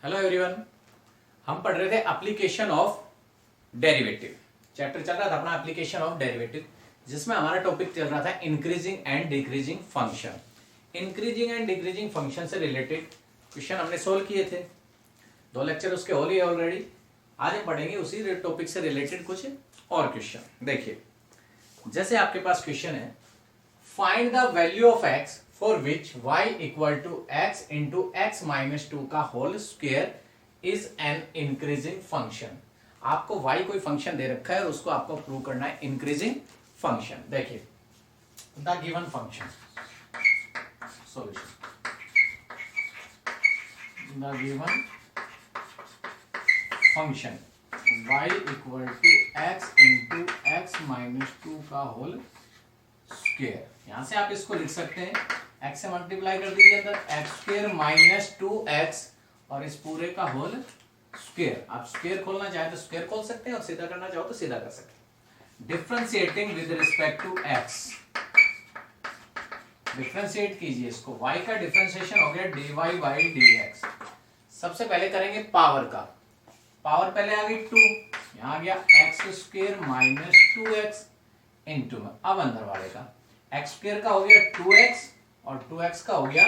Hello everyone. हम पढ़ रहे थे एप्लीकेशन ऑफ डेरिवेटिव। चैप्टर चल रहा था अपना एप्लीकेशन ऑफ डेरिवेटिव, जिसमें हमारा टॉपिक चल रहा था increasing and decreasing function. Increasing and decreasing function से रिलेटेड क्वेश्चन हमने सोल्व किए थे, 2 लेक्चर उसके हो लिए ऑलरेडी। आज हम पढ़ेंगे उसी टॉपिक से रिलेटेड कुछ और क्वेश्चन। देखिए, जैसे आपके पास क्वेश्चन है, find the value of x for which y equal to x into x minus 2 का whole square is an increasing function. आपको y कोई फंक्शन दे रखा है और उसको आपको प्रूव करना है इंक्रीजिंग फंक्शन। देखिए, the given function solution, the given function y equal to x into x minus 2 का होल स्क्वायर। यहां से आप इसको लिख सकते हैं, x से मल्टीप्लाई कर दीजिए अंदर, एक्स स्क्वायर माइनस 2x और इस पूरे का होल स्क्वायर। आप स्क्वायर खोलना चाहे तो स्क्वायर खोल सकते हैं और सीधा करना चाहो तो सीधा कर सकते हैं। Differentiating with respect to x, differentiate कीजिए इसको। y का डिफरेंशिएशन हो गया dy बाई dx। सबसे पहले करेंगे पावर का। पावर पहले आ गई 2, यहां आ गया x square minus 2x into में, अब अंदर वाले का एक्स स्क्वायर का हो गया 2x और 2x का हो गया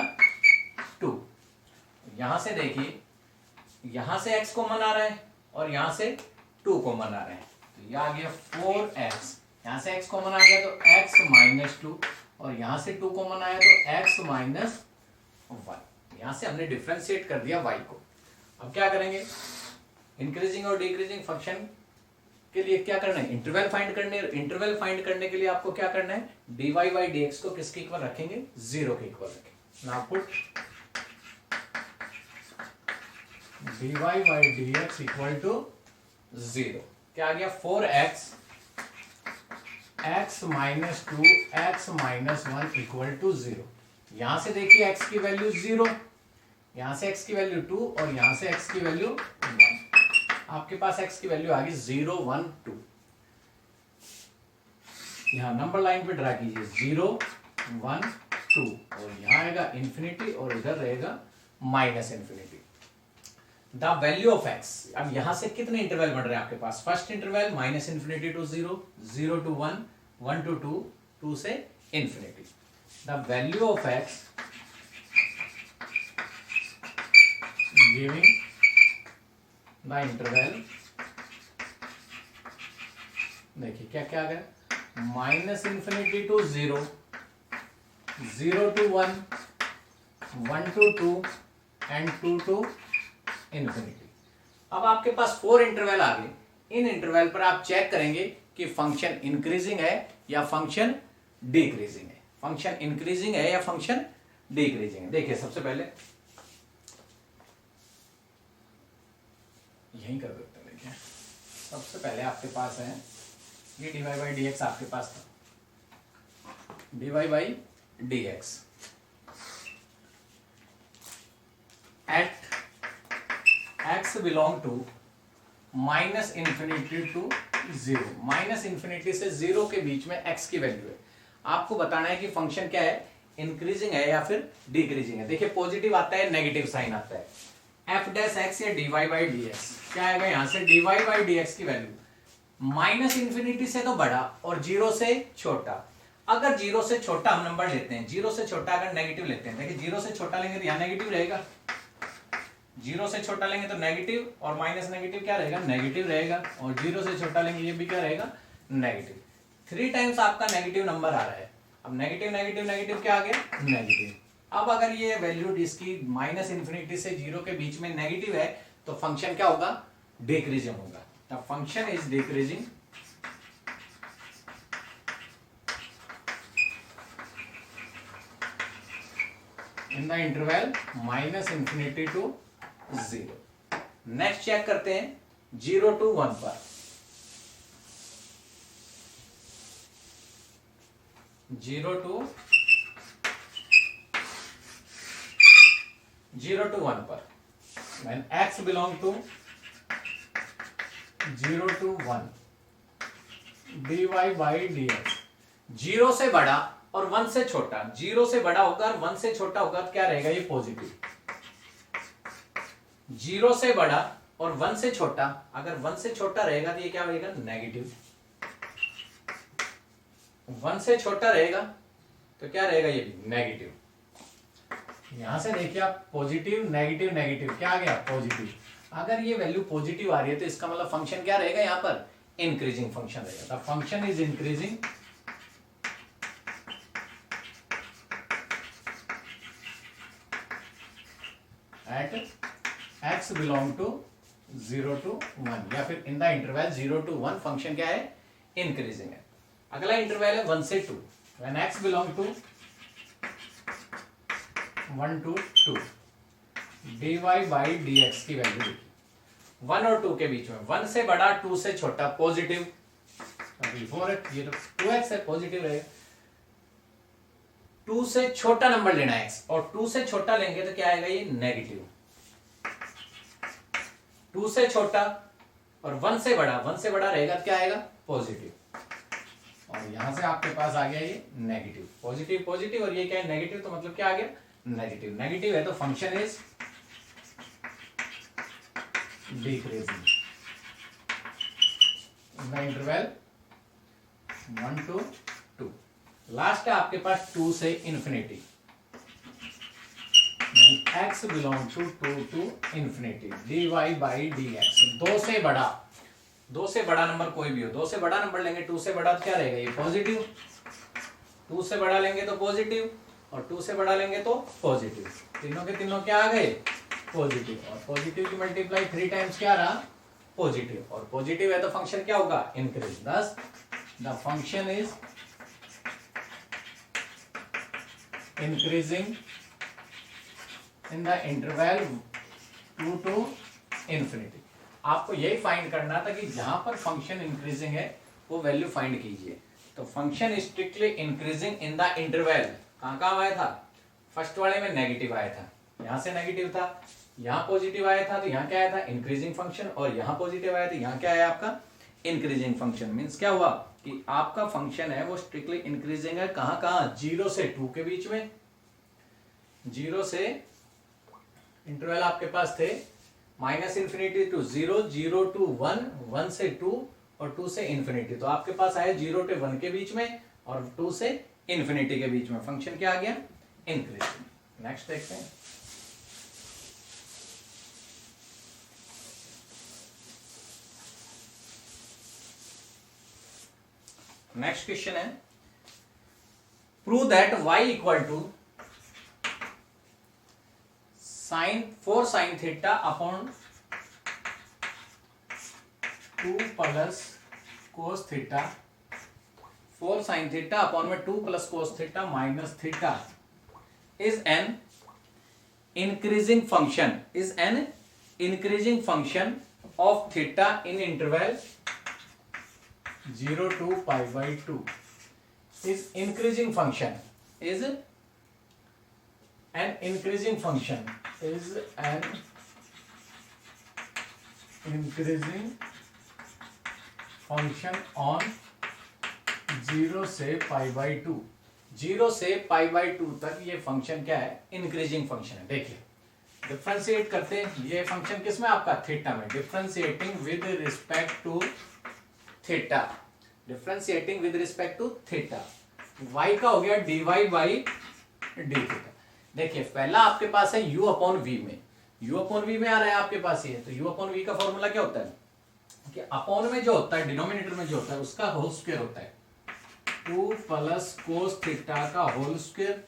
2। यहां से देखिए, यहां से x कॉमन आ रहा है और यहां से 2 कॉमन आ रहा है, तो यह आ गया 4x। यहां से x कॉमन आ गया तो x माइनस 2 और यहां से 2 कॉमन आया तो x माइनस 1। यहां से हमने डिफरेंशिएट कर दिया y को। अब क्या करेंगे, इंक्रीजिंग और डिक्रीजिंग फंक्शन के लिए क्या करना है, इंटरवल फाइंड करने। इंटरवल फाइंड करने के लिए आपको क्या करना है, dy बाई dx को किसके इक्वल रखेंगे, 0 के इक्वल रखेंगे। Now put dy by dx equal to 0। क्या आ गया, 4x x minus 2 x minus 1 equal to 0। यहां से देखिए x की वैल्यू 0, यहां से x की वैल्यू 2 और यहां से x की वैल्यू 1। आपके पास x की वैल्यू आ गई 0 1 2। यहां नंबर लाइन पे ड्रा कीजिए 0 1 2 और यहां आएगा इंफिनिटी और इधर रहेगा minus infinity. The value of x, अब यहां से कितने इंटरवल बन रहे हैं आपके पास, first interval minus infinity to 0, 0 to 1, 1 to 2, 2 से infinity. The value of x giving the interval, देखिए क्या क्या आ गया, minus infinity to 0, 0 to 1, 1 to 2 and 2 to infinity. अब आपके पास 4 इंटरवल आ गए। इन इंटरवल पर आप चेक करेंगे कि फंक्शन इंक्रीजिंग है या फंक्शन डिक्रीजिंग है, फंक्शन इंक्रीजिंग है या फंक्शन डिक्रीजिंग है। देखिए, सबसे पहले यही कर देते हैं। देखिए, सबसे पहले आपके पास है ये dy बाई dx, आपके पास था dy by dx at x belong to minus infinity to 0। Minus infinity से 0 के बीच में x की वैल्यू है। आपको बताना है कि फंक्शन क्या है, इंक्रीजिंग है या फिर डिक्रीजिंग है। देखिए, पॉजिटिव आता है, नेगेटिव साइन आता है। f डैश x या dy बाई dx, क्या आएगा यहां से, dy बाई dx की वैल्यू माइनस इंफिनिटी से तो बड़ा और 0 से छोटा। अगर 0 से छोटा हम नंबर लेते हैं, 0 से छोटा अगर नेगेटिव लेते हैं, देखिए 0 से छोटा लेंगे तो यहाँ नेगेटिव रहेगा, 0 से छोटा लेंगे तो नेगेटिव और माइनस नेगेटिव क्या रहेगा, नेगेटिव रहेगा, और 0 से छोटा लेंगे ये भी क्या रहेगा, नेगेटिव। 3 टाइम्स आपका नेगेटिव नंबर आ रहा है। अब नेगेटिव नेगेटिव नेगेटिव क्या आ गया, नेगेटिव। अब अगर ये वैल्यू इसकी माइनस इंफिनिटी से 0 के बीच में नेगेटिव है तो फंक्शन क्या होगा, डिक्रीजिंग होगा। The function is decreasing in the interval minus infinity to 0। Next check करते हैं 0 टू 1 पर। 0 टू 1 पर, when x belong to 0 to 1, dy by dx, 0 से बड़ा और 1 से छोटा, 0 से बड़ा होगा और 1 से छोटा होगा तो क्या रहेगा, ये पॉजिटिव। जीरो से बड़ा और वन से छोटा, अगर वन से छोटा रहेगा तो ये क्या रहेगा, नेगेटिव। वन से छोटा रहेगा तो क्या रहेगा, ये भी नेगेटिव। यहां से देखिए आप, पॉजिटिव नेगेटिव नेगेटिव, क्या आ गया, पॉजिटिव। अगर ये वैल्यू पॉजिटिव आ रही है तो इसका मतलब फंक्शन क्या रहेगा, यहां पर इंक्रीजिंग फंक्शन रहेगा। The function is increasing at x belong to 0 to 1, या फिर in the interval 0 to 1 function क्या है, इंक्रीजिंग है। अगला इंटरवल है 1 से 2, when x belong to 1 to 2, dy by dx की वैल्यू देखिए 1 और 2 के बीच में, 1 से बड़ा 2 से छोटा पॉजिटिव, ये तो 2x है, पॉजिटिव रहेगा। 2 से छोटा नंबर लेना है x, और 2 से छोटा लेंगे तो क्या आएगा, ये नेगेटिव। 2 से छोटा और 1 से बड़ा रहेगा तो क्या आएगा, पॉजिटिव। और यहां से आपके पास आ गया ये नेगेटिव, पॉजिटिव पॉजिटिव, और ये क्या है, नेगेटिव, तो मतलब क्या आ गया, नेगेटिव। नेगेटिव है तो function is decreasing in the interval 1 to 2। Last है आपके पास 2 से infinity, x belong to 2 to infinity, dy by dx। 2 से बड़ा नंबर कोई भी हो, 2 से बड़ा नंबर लेंगे, 2 से बड़ा तो क्या रहेगा, ये पॉजिटिव। 2 से बड़ा लेंगे तो पॉजिटिव, और 2 से बड़ा लेंगे तो पॉजिटिव। तीनों के तीनों क्या आ गए, पॉजिटिव। और पॉजिटिव की मल्टीप्लाई 3 टाइम्स क्या रहा, पॉजिटिव। और पॉजिटिव है तो फंक्शन क्या होगा, इंक्रीज। दस the function is increasing in the interval 2 to infinity. आपको यही फाइंड करना था कि जहां पर फंक्शन इंक्रीजिंग है वो वैल्यू फाइंड कीजिए। तो function strictly increasing in the interval कहां आया था, फर्स्ट वाले में नेगेटिव आया था, यहां से नेगेटिव था, यहां पॉजिटिव आया था तो यहां क्या आया था, इंक्रीजिंग फंक्शन, और यहां पॉजिटिव आया था, यहां क्या आया आपका, इंक्रीजिंग फंक्शन। मींस क्या हुआ कि आपका फंक्शन है वो स्ट्रिक्टली इंक्रीजिंग है, कहां 0 से 2 के बीच में। 0 से इंटरवल आपके पास थे माइनस इंफिनिटी टू 0, 0 to 1, 1 से 2, और 2 से इंफिनिटी। तो आपके पास आया 0 to 1 के बीच में और 2 से इंफिनिटी के बीच में, फंक्शन क्या आ गया, इंक्रीजिंग। नेक्स्ट देखते हैं। नेक्स्ट क्वेश्चन है, prove that y equal to four sine theta upon 2 plus cos theta, 4 sine theta upon में 2 plus cos theta minus theta is an increasing function of theta in interval 0 to π/2 is increasing function is an increasing function on 0 से π/2, 0 से π/2 तक ये function क्या है, increasing function है। देखिए differentiate करते हैं, ये फंक्शन किसमें आपका, थीटा में, differentiating with respect to theta, differentiating with respect to theta, y का हो गया dy बाई डी थीटा। देखिए पहला आपके पास है u अपॉन v में, u अपॉन v में आ रहा है आपके पास ये, तो u अपॉन v का फॉर्मूला क्या होता है कि अपॉन में जो होता है, डिनोमिनेटर में जो होता है उसका होल स्क्वायर होता है, 2 प्लस कोस थीटा का whole square,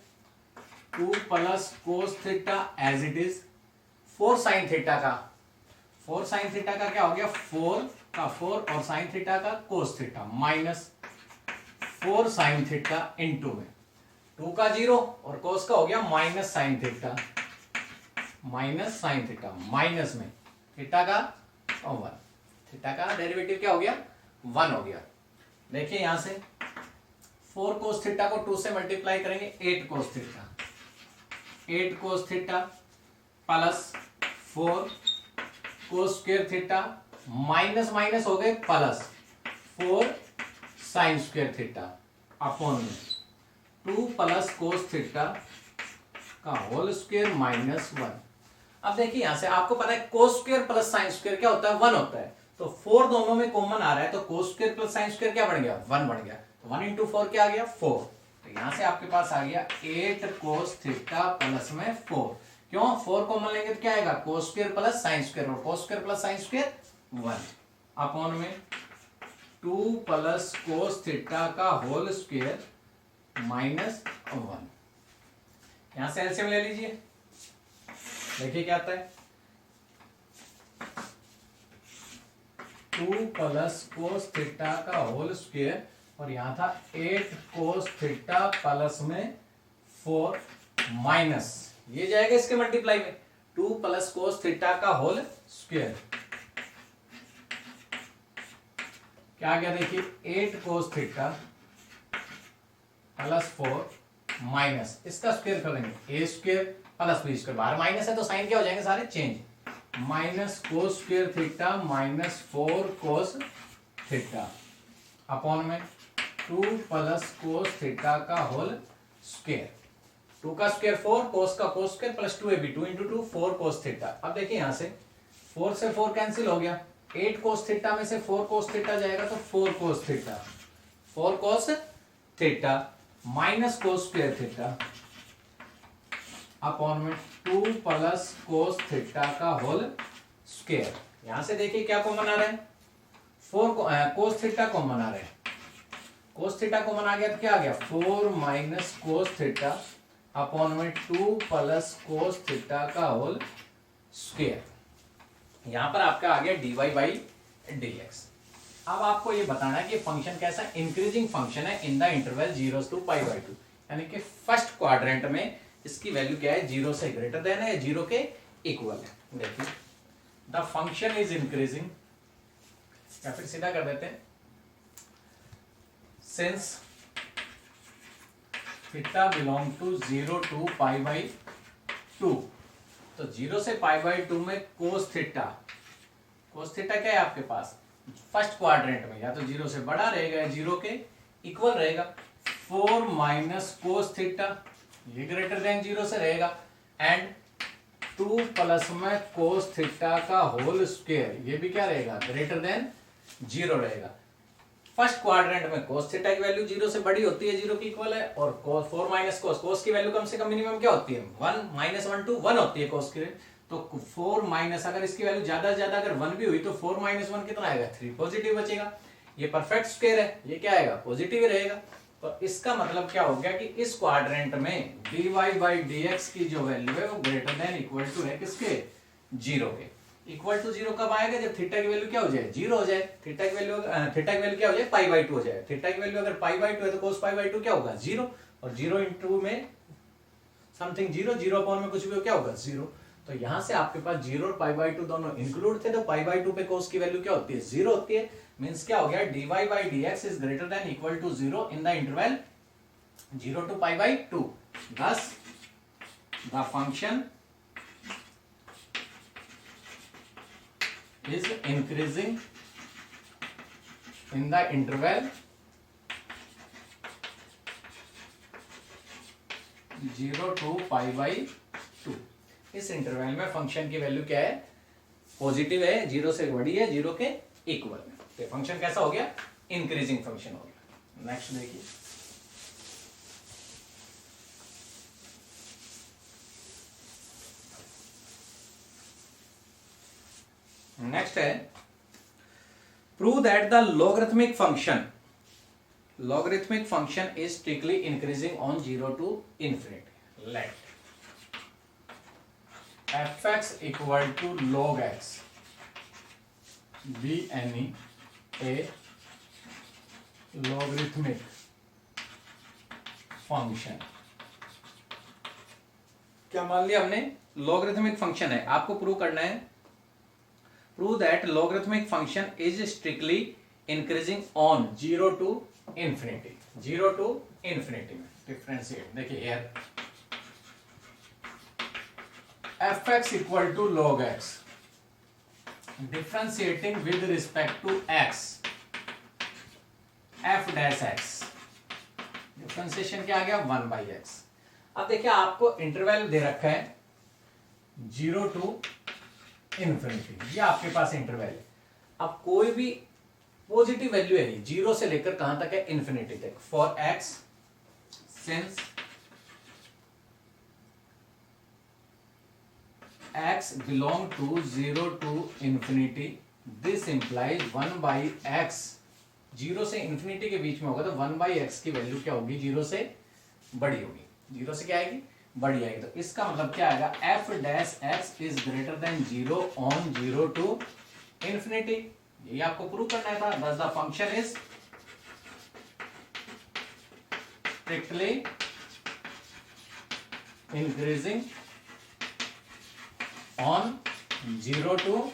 2 plus cos theta as it is, 4 sine theta का क्या हो गया, 4 का 4 और साइन थीटा का कोस theta minus 4 sine theta into में 2 का 0 और कोस का हो गया माइनस साइन थीटा, माइनस में थीटा का 1, थीटा का डेरिवेटिव क्या हो गया, 1 हो गया। देखिए यहां से 4 कोस थीटा को 2 से मल्टीप्लाई करेंगे, 8 cos theta plus 4 cos square theta minus minus हो गए plus 4 sine square theta upon में 2 प्लस कोस थीटा का होल स्क्वायर माइनस 1। अब देखिए यहां से आपको पता है कोस स्क्वायर प्लस साइन स्क्वायर क्या होता है, 1 होता है। तो 4 दोनों में कॉमन आ रहा है, तो कोस स्क्वायर प्लस साइन स्क्वायर क्या बन गया, 1 बन गया। तो 1 इंटू 4 क्या आ गया, 4। तो यहां से आपके पास आ गया 8 कोस थीटा प्लस में 4। क्यों, 4 कॉमन लेंगे तो क्या आएगा, cos square plus sine square, और cos square plus sine square 1 upon में 2 प्लस कोस थीटा का होल स्क्वायर माइनस 1। यहां से एलसीएम ले लीजिए, देखिए क्या आता है, 2 प्लस कोस थीटा का होल स्क्वायर, और यहां था 8 कोस थीटा प्लस में 4 माइनस, ये जाएगा इसके मल्टीप्लाई में, 2 प्लस कोस थीटा का होल स्क्वायर, क्या आ गया देखिए 8 कोस थीटा प्लस 4 माइनस, इसका स्क्वायर कर देंगे, ए स्क्वायर प्लस बी स्क्वायर, बाहर माइनस है तो साइन क्या हो जाएंगे सारे change, minus cos square theta minus 4 cos theta upon में 2 प्लस कोस थीटा का होल स्क्वायर, 2 का स्क्वायर 4, कोस का कोस square plus 2ab, 2 into 2 4 cos theta. अब देखिए यहां से 4 से 4 कैंसिल हो गया, 8 कोस थीटा में से 4 कोस थीटा जाएगा तो 4 कोस थीटा, 4 कोस theta minus cos square theta upon में 2 प्लस कोस थीटा का होल स्क्वायर। यहां से देखिए क्या कॉमन आ रहा है, 4 कोस थीटा कॉमन आ रहा है, कोस थीटा कॉमन आ गया तो क्या आ गया 4 माइनस कोस थीटा अपॉन में 2 प्लस कोस थीटा का होल स्क्वायर। यहां पर आपका आ गया dy बाई dx। अब आपको ये बताना है कि फंक्शन कैसा इंक्रीजिंग फंक्शन है इन द इंटरवल 0 to π/2, यानी कि फर्स्ट क्वाड्रेंट में इसकी वैल्यू क्या है, 0 से ग्रेटर देन है या 0 के इक्वल है। देखिए द फंक्शन इज इंक्रीजिंग, या फिर सीधा कर देते हैं, since theta belong to 0 to π/2, तो 0 से π/2 में कोस थीटा, कोस थीटा क्या है आपके पास फर्स्ट क्वाड्रेंट में, या तो 0 से बड़ा रहेगा या 0 के इक्वल रहेगा, 4 माइनस कोस थीटा ये ग्रेटर देन 0 से रहेगा, एंड 2 प्लस में कोस थीटा का होल स्क्वायर ये भी क्या रहेगा, ग्रेटर देन 0 रहेगा। फर्स्ट क्वाड्रेंट में कोस थीटा की वैल्यू 0 से बड़ी होती है, 0 की इक्वल है, और 4 माइनस कोस, कोस की वैल्यू कम से कम मिनिमम क्या होती है 1 माइनस 1 to 1 होती है कोस की, तो 4 माइनस, अगर इसकी वैल्यू ज्यादा से ज्यादा अगर 1 भी हुई तो 4 माइनस 1 कितना आएगा 3 पॉजिटिव बचेगा, ये परफेक्ट स्क्वायर है, ये क्या आएगा पॉजिटिव ही रहेगा। तो इसका मतलब क्या हो गया कि इस क्वाड्रेंट में dy बाई dx की जो वैल्यू है वो ग्रेटर देन इक्वल टू है किसके, 0 के। इक्वल टू 0 कब आएगा, जब थीटा की वैल्यू क्या हो जाए 0 हो जाए, थीटा की वैल्यू क्या हो जाए π/2 हो जाए, थीटा की वैल्यू अगर π/2 है तो cos π/2 क्या होगा 0, और 0 इंटू में समथिंग 0 अपॉन में कुछ भी हो क्या होगा 0। तो यहां से आपके पास 0 और π/2 दोनों इंक्लूड थे, तो π/2 पे cos की वैल्यू क्या होती है 0 होती है, मींस क्या हो गया dy by dx is greater than equal to 0 in the interval 0 to π/2, thus the function is increasing in the interval 0 to π/2। इस इंटरवल में फंक्शन की वैल्यू क्या है, पॉजिटिव है, 0 से बड़ी है, 0 के इक्वल है, तो फंक्शन कैसा हो गया इंक्रीजिंग फंक्शन हो गया। नेक्स्ट देखिए, नेक्स्ट है prove that the logarithmic function is strictly increasing on 0 to infinity। Let fx equal to log x be any a logarithmic function। क्या मान लिया हमने, लॉगरिथमिक फंक्शन है, आपको प्रूव करना है, prove that logarithmic function is strictly increasing on 0 to infinity, 0 to infinity में differentiate. देखिए here fx equal to log x differentiating with respect to x f dash x, differentiation क्या आ गया 1/x। अब देखिए आपको इंटरवल दे रखा है 0 टू इन्फिनिटी, ये आपके पास इंटरवल है। अब कोई भी पॉजिटिव वैल्यू है, 0 से लेकर कहां तक है, इन्फिनिटी तक। For x since x belong to 0 to infinity, this implies 1 by x, 0 से इन्फिनिटी के बीच में होगा तो 1 by x की वैल्यू क्या होगी, 0 से बड़ी होगी। 0 से क्या आएगी, बड़ी आएगी। तो इसका मतलब क्या आएगा, f dash x is greater than 0 on 0 to infinity. यही आपको प्रूव करना था। बस the function is strictly increasing on 0 to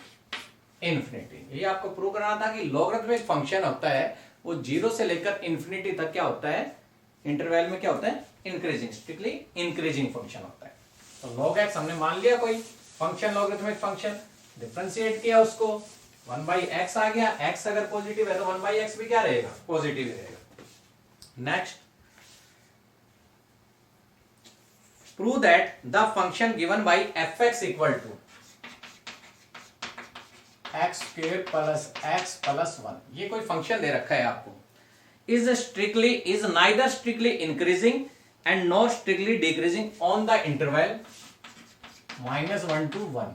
infinity. यही आपको प्रूव करना था कि लॉगरिथमिक फंक्शन होता है वो 0 से लेकर इन्फिनिटी तक क्या होता है, इंटरवल में क्या होता है, इंक्रीजिंग, स्ट्रिक्टली इंक्रीजिंग फंक्शन होता है। तो log x हमने मान लिया कोई फंक्शन, लॉगरिथमिक फंक्शन, डिफरेंशिएट किया उसको, 1 by x आ गया। x अगर पॉजिटिव है तो 1 by x भी क्या रहेगा, पॉजिटिव रहेगा। Next, prove that the function given by fx equal to x square plus x plus 1, ये कोई फंक्शन दे रखा है आपको, is neither strictly increasing and nor strictly decreasing on the interval -1 to 1।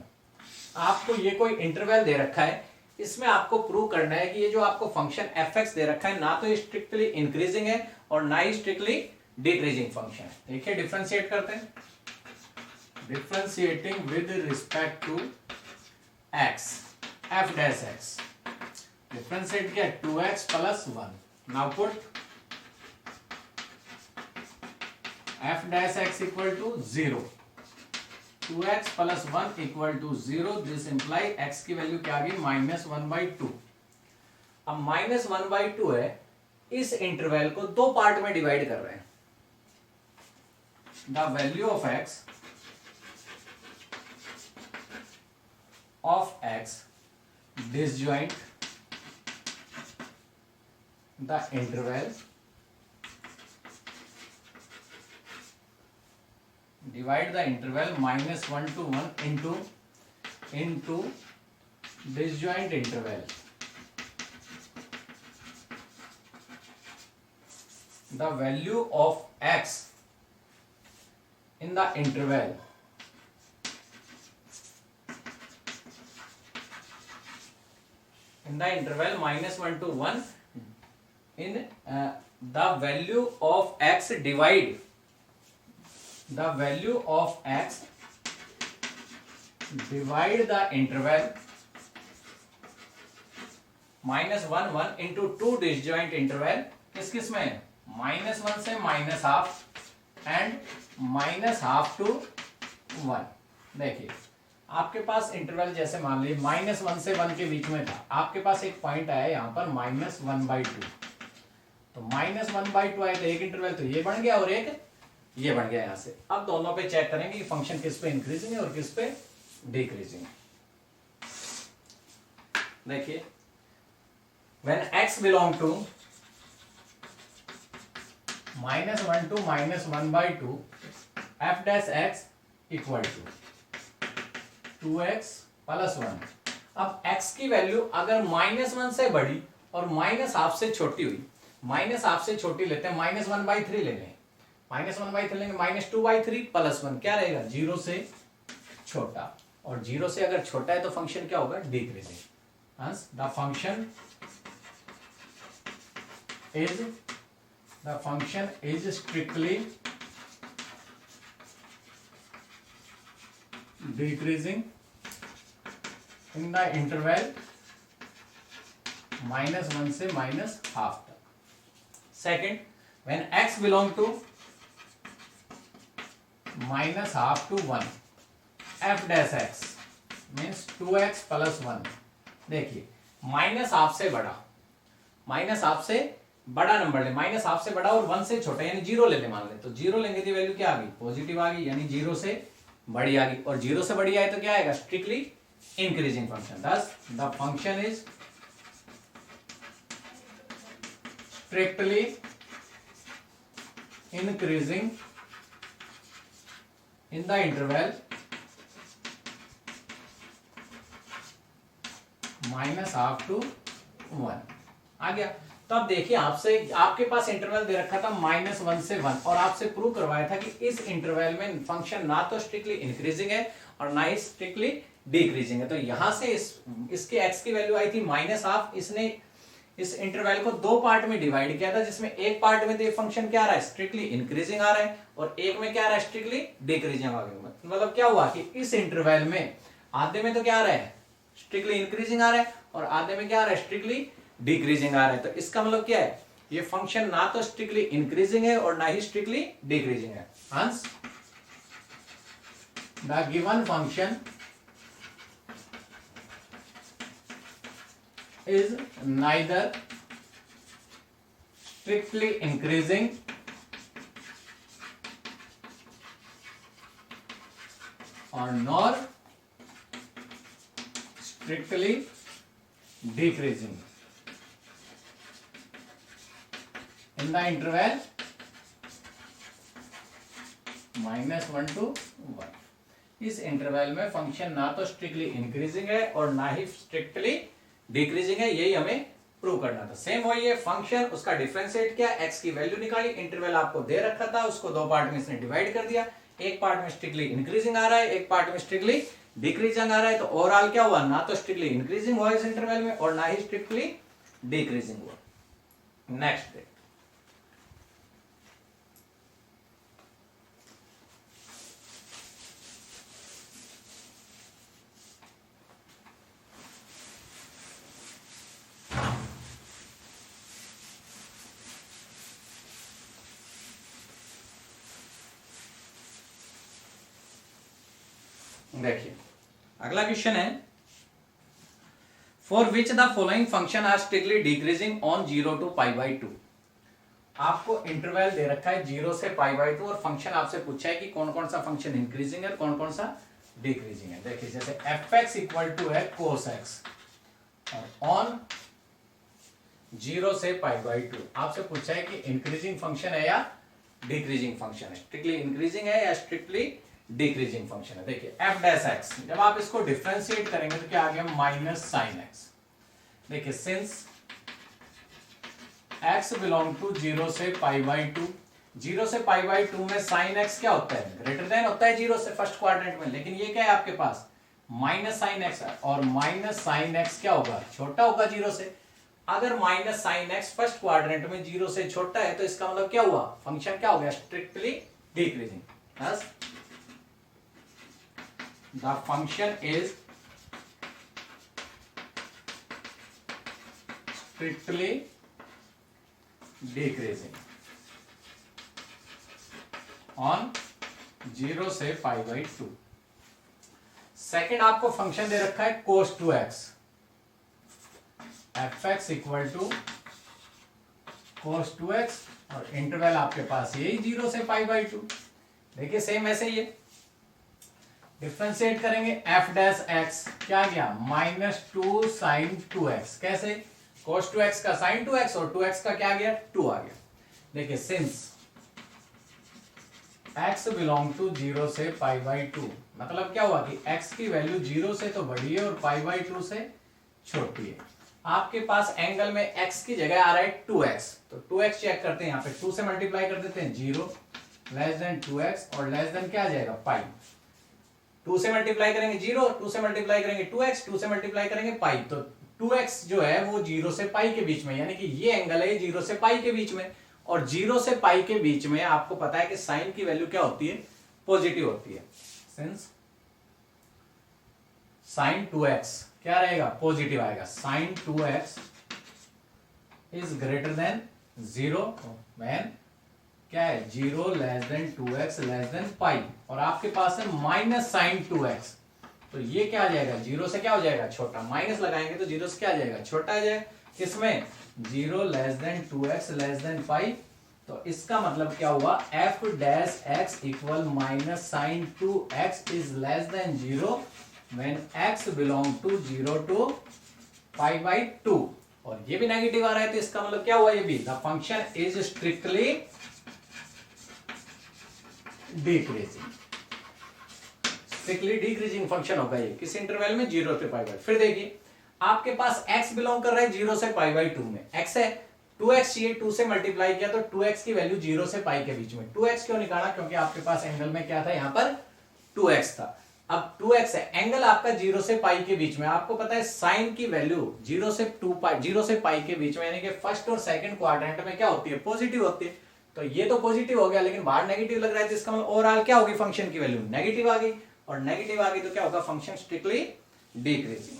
आपको ये कोई इंटरवल दे रखा है, इसमें आपको प्रूव करना है कि ये जो आपको फंक्शन fx दे रखा है ना तो ये स्ट्रिक्टली इंक्रीजिंग है और ना ही स्ट्रिक्टली डिक्रीजिंग फंक्शन है। देखिए डिफरेंशिएट करते हैं, differentiating with respect to x, f dash x, differentiate किया 2x plus 1। Now put f dash x equal to 0, 2x plus 1 equal to 0, this imply x की वैल्यू क्या आ गई, -1/2। अब -1/2 है, इस इंटरवल को दो पार्ट में डिवाइड कर रहे हैं। The value of x disjoint the interval, divide the interval -1 to 1 into disjoint interval, the value of x in the interval -1 to 1 in the value of x divide the value of x divide the interval -1 1 into two disjoint interval, किस में -1 से -half and -half to 1। देखिए आपके पास interval जैसे मान लीजिए -1 से 1 के बीच में था, आपके पास एक पॉइंट आया यहाँ पर -1/2, तो -1/2 आया तो एक इंटरवल तो ये बन गया और एक ये बन गया यहाँ से। अब दोनों पे चेक करेंगे कि फंक्शन किस पे इंक्रीजिंग है और किस पे डिक्रीजिंग है। देखिए when x belong to -1 to -1/2 f dash x equal to 2x plus 1। अब x की वैल्यू अगर -1 से बड़ी और -half से छोटी हुई, -half से छोटी लेते हैं, -1/3 ले लें, -1/3 लेंगे, -2/3 प्लस 1 क्या रहेगा, 0 से छोटा, और 0 से अगर छोटा है तो फंक्शन क्या होगा, डिक्रीजिंग। हंस the function is strictly decreasing in the interval -1 से -half तक। Second, when x belong to -half to 1 f dash x means 2x plus 1। देखिए -half से बड़ा, -half से बड़ा नंबर ले, -half से बड़ा और 1 से छोटा यानी 0 ले ले, मान ले तो 0 लेंगे तो वैल्यू क्या आ गई, पॉजिटिव आ गई, यानी 0 से बड़ी आ गई, और 0 से बड़ी आए तो क्या आएगा, strictly increasing function. Thus the function is strictly increasing in the interval minus half to 1 आ गया। तो अब देखिए आपसे, आपके पास इंटरवल दे रखा था -1 से 1 और आपसे प्रूव करवाया था कि इस इंटरवल में फंक्शन ना तो स्ट्रिक्टली इंक्रीजिंग है और ना ही स्ट्रिक्टली डिक्रीजिंग है। तो यहां से इसके x की वैल्यू आई थी -1/2। इसने इस इंटरवल को दो पार्ट में डिवाइड किया था, जिसमें एक पार्ट में तो ये फंक्शन क्या आ रहा है, स्ट्रिक्टली इंक्रीजिंग आ रहा है, और एक में क्या आ रहा है, स्ट्रिक्टली डिक्रीजिंग आ रहा है। मतलब क्या हुआ कि इस इंटरवल में आधे में तो क्या आ रहा है, स्ट्रिक्टली इंक्रीजिंग आ रहा है, और आधे में क्या आ रहा है, स्ट्रिक्टली डिक्रीजिंग आ रहा है। तो इसका मतलब क्या है, ये फंक्शन ना तो स्ट्रिक्टली इंक्रीजिंग है और ना ही स्ट्रिक्टली डिक्रीजिंग है। हंस the given function is neither strictly increasing or nor strictly decreasing in the interval -1 to 1। इस इंटरवल में फंक्शन ना तो स्ट्रिक्टली इंक्रीजिंग है और ना ही स्ट्रिक्टली डिक्रीजिंग है, यही हमें प्रूव करना था। सेम वही है, फंक्शन उसका डिफरेंशिएट किया, x की वैल्यू निकाली, इंटरवल आपको दे रखा था, उसको दो पार्ट में इसने डिवाइड कर दिया, एक पार्ट में स्ट्रिक्टली इंक्रीजिंग आ रहा है, एक पार्ट में स्ट्रिक्टली डिक्रीजिंग आ रहा है। तो ओवरऑल क्या हुआ, ना तो स्ट्रिक्टली इंक्रीजिंग हुआ इस इंटरवल में और ना ही स्ट्रिक्टली डिक्रीजिंग हुआ। नेक्स्ट देखिए अगला क्वेश्चन है, for which the following function are strictly decreasing on 0 to π/2। आपको इंटरवल दे रखा है 0 से π/2 और फंक्शन आपसे पूछा है कि कौन कौन सा फंक्शन इंक्रीजिंग है और कौन कौन सा डिक्रीजिंग है। देखिए जैसे fx इक्वल टू है cos x और ऑन 0 से π/2 आपसे पूछा है कि इंक्रीजिंग फंक्शन है या डिक्रीजिंग फंक्शन है, स्ट्रिक्टली इंक्रीजिंग है या स्ट्रिक्टली डिक्रीजिंग फंक्शन है। देखिए f डैश x, जब आप इसको डिफरेंशिएट करेंगे तो क्या आ गया, माइनस साइन x। देखिए सिंस x बिलोंग टू 0 से π/2, 0 से π/2 में साइन x क्या होता है, ग्रेटर देन होता है 0 से फर्स्ट क्वाड्रेंट में, लेकिन ये क्या है आपके पास माइनस साइन x है, और माइनस साइन x क्या होगा, छोटा होगा 0 से। अगर minus sine x first quadrant में 0 से छोटा है तो इसका मतलब क्या हुआ, फंक्शन क्या हो गया, स्ट्रिक्टली डिक्रीजिंग। बस the function is strictly decreasing on 0 से π/2। सेकेंड आपको फंक्शन दे रखा है cos 2x, fx equal to cos 2x और इंटरवल आपके पास यही 0 से π/2। देखिए सेम ऐसे ही है, डिफरेंशिएट करेंगे f डैश x क्या गया, -2 sin 2x। कैसे, cos 2x का sin 2x और 2x का क्या गया, 2 आ गया। देखिए सिंस x बिलोंग टू 0 से π/2 मतलब क्या हुआ कि x की वैल्यू 0 से तो बड़ी है और π/2 से छोटी है। आपके पास एंगल में x की जगह आ रहा है 2x, तो 2x चेक करते हैं, यहाँ पे 2 से मल्टीप्लाई कर देते हैं, 0 लेस देन 2x और लेस देन क्या आ जाएगा, पाई। 2 से मल्टीप्लाई करेंगे 0, 2 से मल्टीप्लाई करेंगे 2x, 2 से मल्टीप्लाई करेंगे पाई, तो 2x जो है वो 0 से पाई के बीच में, यानी कि ये एंगल है 0 से पाई के बीच में, और 0 से पाई के बीच में आपको पता है कि साइन की वैल्यू क्या होती है, पॉजिटिव होती है। सिंस साइन 2x क्या रहेगा, पॉजिटिव आएगा। Sine 2x is greater than 0 when क्या है, 0 less than 2x less than pi, और आपके पास है माइनस साइन 2x, तो ये क्या आ जाएगा, 0 से क्या हो जाएगा, छोटा, माइनस लगाएंगे तो 0 से क्या आ जाएगा, छोटा आ जाएगा। किसमें, 0 less than 2x less than pi, तो इसका मतलब क्या हुआ, f dash x equal minus sine 2x is less than 0 when x belong to 0 to π/2, और ये भी नेगेटिव आ रहा है, तो इसका मतलब क्या हुआ, ये भी the function is strictly decreasing, strictly decreasing function होगा ये किस इंटरवल में, 0 से π/2। फिर देखिए आपके पास x बिलोंग कर रहा है 0 से पाई बाई 2 में। x है 2x चाहिए, 2 से मल्टीप्लाई किया तो 2x की वैल्यू 0 से पाई के बीच में। 2x क्यों निकाला? क्योंकि आपके पास एंगल में क्या था, यहां पर 2x था। अब 2x है, एंगल आपका 0 से पाई के बीच में। आपको पता है साइन की वैल्यू 0 से 2 पाई, 0 से पाई के बीच में, यानी कि फर्स्ट और सेकंड क्वाड्रेंट में क्या होती है, पॉजिटिव होती है। तो ये तो पॉजिटिव हो गया, लेकिन बाहर नेगेटिव लग रहा है, जिसका मतलब ओवरऑल क्या होगी, फंक्शन की वैल्यू नेगेटिव आ गई। और नेगेटिव आ गई तो क्या होगा, फंक्शन स्ट्रिक्टली डिक्रीजिंग।